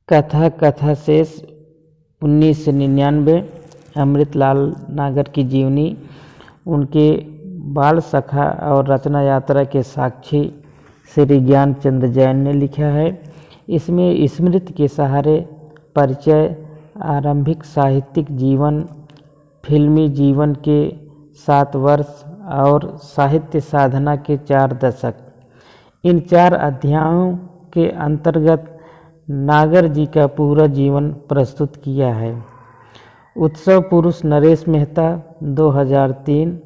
कथा शेष 1999। अमृतलाल नागर की जीवनी, उनके बाल सखा और रचना यात्रा के साक्षी श्री ज्ञानचंद्र जैन ने लिखा है। इसमें स्मृति के सहारे परिचय, आरंभिक साहित्यिक जीवन, फिल्मी जीवन के 7 वर्ष और साहित्य साधना के 4 दशक, इन 4 अध्यायों के अंतर्गत नागर जी का पूरा जीवन प्रस्तुत किया है। उत्सव पुरुष नरेश मेहता 2003।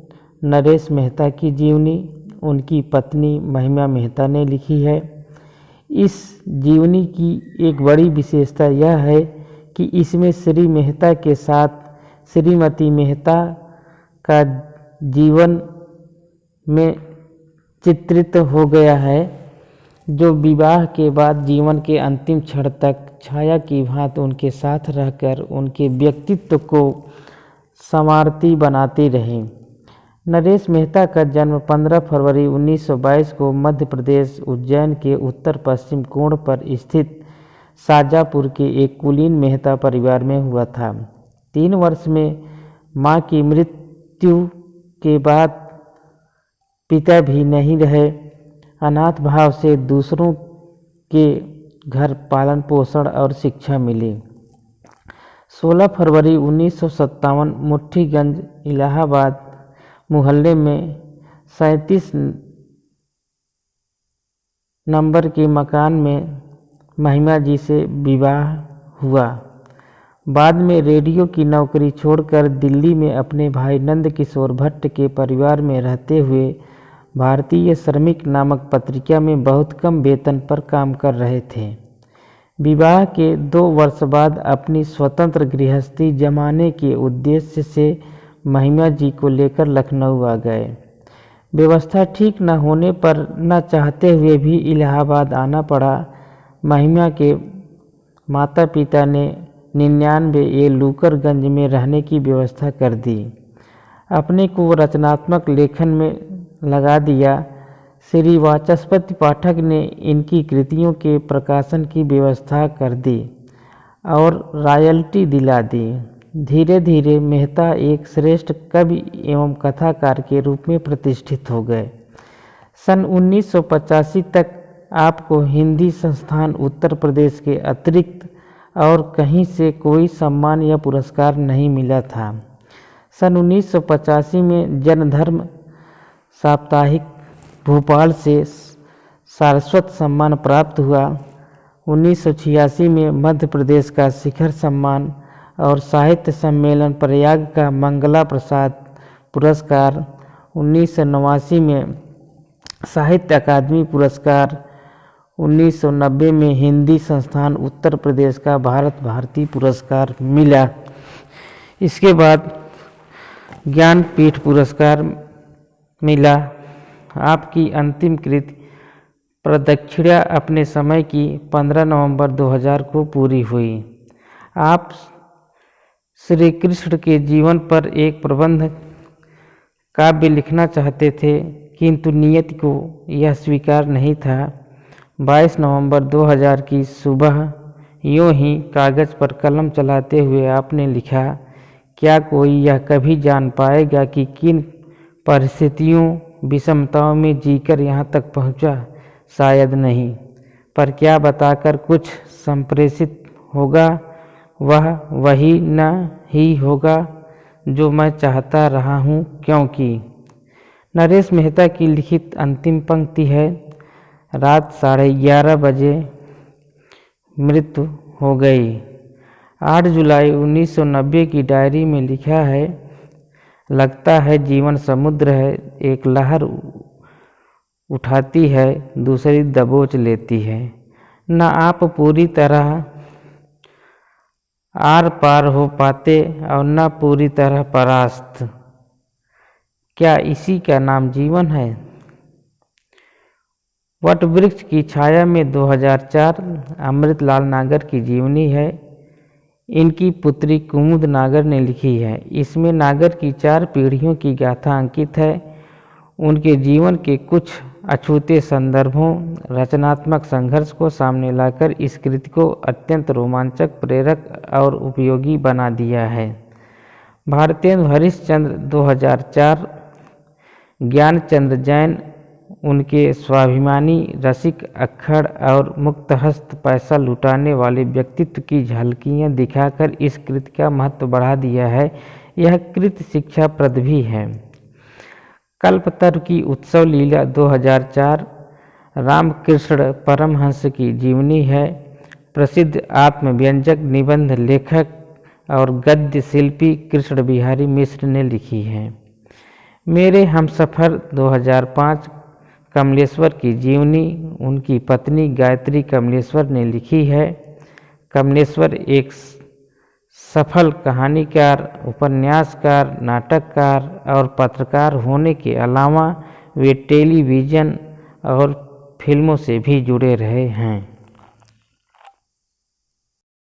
नरेश मेहता की जीवनी उनकी पत्नी महिमा मेहता ने लिखी है। इस जीवनी की एक बड़ी विशेषता यह है कि इसमें श्री मेहता के साथ श्रीमती मेहता का जीवन में चित्रित हो गया है, जो विवाह के बाद जीवन के अंतिम क्षण तक छाया की भांति उनके साथ रहकर उनके व्यक्तित्व को संवारती बनाती रही। नरेश मेहता का जन्म 15 फरवरी 1922 को मध्य प्रदेश उज्जैन के उत्तर पश्चिम कोण पर स्थित शाजापुर के एक कुलीन मेहता परिवार में हुआ था। 3 वर्ष में मां की मृत्यु के बाद पिता भी नहीं रहे। अनाथ भाव से दूसरों के घर पालन पोषण और शिक्षा मिली। 16 फरवरी 1957 मुट्ठीगंज इलाहाबाद मोहल्ले में 37 नंबर के मकान में महिमा जी से विवाह हुआ। बाद में रेडियो की नौकरी छोड़कर दिल्ली में अपने भाई नंद किशोर भट्ट के परिवार में रहते हुए भारतीय श्रमिक नामक पत्रिका में बहुत कम वेतन पर काम कर रहे थे। विवाह के 2 वर्ष बाद अपनी स्वतंत्र गृहस्थी जमाने के उद्देश्य से महिमा जी को लेकर लखनऊ आ गए। व्यवस्था ठीक न होने पर न चाहते हुए भी इलाहाबाद आना पड़ा। महिमा के माता पिता ने 99 लूकरगंज में रहने की व्यवस्था कर दी। अपने को रचनात्मक लेखन में लगा दिया। श्री वाचस्पति पाठक ने इनकी कृतियों के प्रकाशन की व्यवस्था कर दी और रॉयल्टी दिला दी। धीरे धीरे मेहता एक श्रेष्ठ कवि एवं कथाकार के रूप में प्रतिष्ठित हो गए। सन 1985 तक आपको हिंदी संस्थान उत्तर प्रदेश के अतिरिक्त और कहीं से कोई सम्मान या पुरस्कार नहीं मिला था। सन 1985 में जनधर्म साप्ताहिक भोपाल से सारस्वत सम्मान प्राप्त हुआ। 1986 में मध्य प्रदेश का शिखर सम्मान और साहित्य सम्मेलन प्रयाग का मंगला प्रसाद पुरस्कार। 1989 में साहित्य अकादमी पुरस्कार। 1990 में हिंदी संस्थान उत्तर प्रदेश का भारत भारती पुरस्कार मिला। इसके बाद ज्ञानपीठ पुरस्कार मिला। आपकी अंतिम कृति प्रदक्षिणा अपने समय की 15 नवंबर 2000 को पूरी हुई। आप श्री कृष्ण के जीवन पर एक प्रबंध काव्य लिखना चाहते थे, किंतु नियति को यह स्वीकार नहीं था। 22 नवंबर 2000 की सुबह यूं ही कागज पर कलम चलाते हुए आपने लिखा, क्या कोई यह कभी जान पाएगा कि किन परिस्थितियों विषमताओं में जीकर यहाँ तक पहुँचा? शायद नहीं, पर क्या बताकर कुछ संप्रेषित होगा? वह वही न ही होगा जो मैं चाहता रहा हूँ, क्योंकि नरेश मेहता की लिखित अंतिम पंक्ति है, रात 11:30 बजे मृत्यु हो गई। 8 जुलाई 1990 की डायरी में लिखा है, लगता है जीवन समुद्र है, एक लहर उठाती है, दूसरी दबोच लेती है। न आप पूरी तरह आर पार हो पाते और न पूरी तरह परास्त। क्या इसी का नाम जीवन है? वट वृक्ष की छाया में 2004 अमृतलाल नागर की जीवनी है। इनकी पुत्री कुमुद नागर ने लिखी है। इसमें नागर की 4 पीढ़ियों की गाथा अंकित है। उनके जीवन के कुछ अछूते संदर्भों, रचनात्मक संघर्ष को सामने लाकर इस कृति को अत्यंत रोमांचक, प्रेरक और उपयोगी बना दिया है। भारतेंदु हरिश्चंद्र 2004। ज्ञानचंद्र जैन उनके स्वाभिमानी, रसिक, अक्खड़ और मुक्तहस्त पैसा लुटाने वाले व्यक्तित्व की झलकियाँ दिखाकर इस कृति का महत्व बढ़ा दिया है। यह कृति शिक्षाप्रद भी है। कल्पतरु की उत्सव लीला 2004 रामकृष्ण परमहंस की जीवनी है। प्रसिद्ध आत्मव्यंजक निबंध लेखक और गद्य शिल्पी कृष्ण बिहारी मिश्र ने लिखी है। मेरे हमसफर 2005 कमलेश्वर की जीवनी उनकी पत्नी गायत्री कमलेश्वर ने लिखी है। कमलेश्वर एक सफल कहानीकार, उपन्यासकार, नाटककार और पत्रकार होने के अलावा वे टेलीविज़न और फिल्मों से भी जुड़े रहे हैं।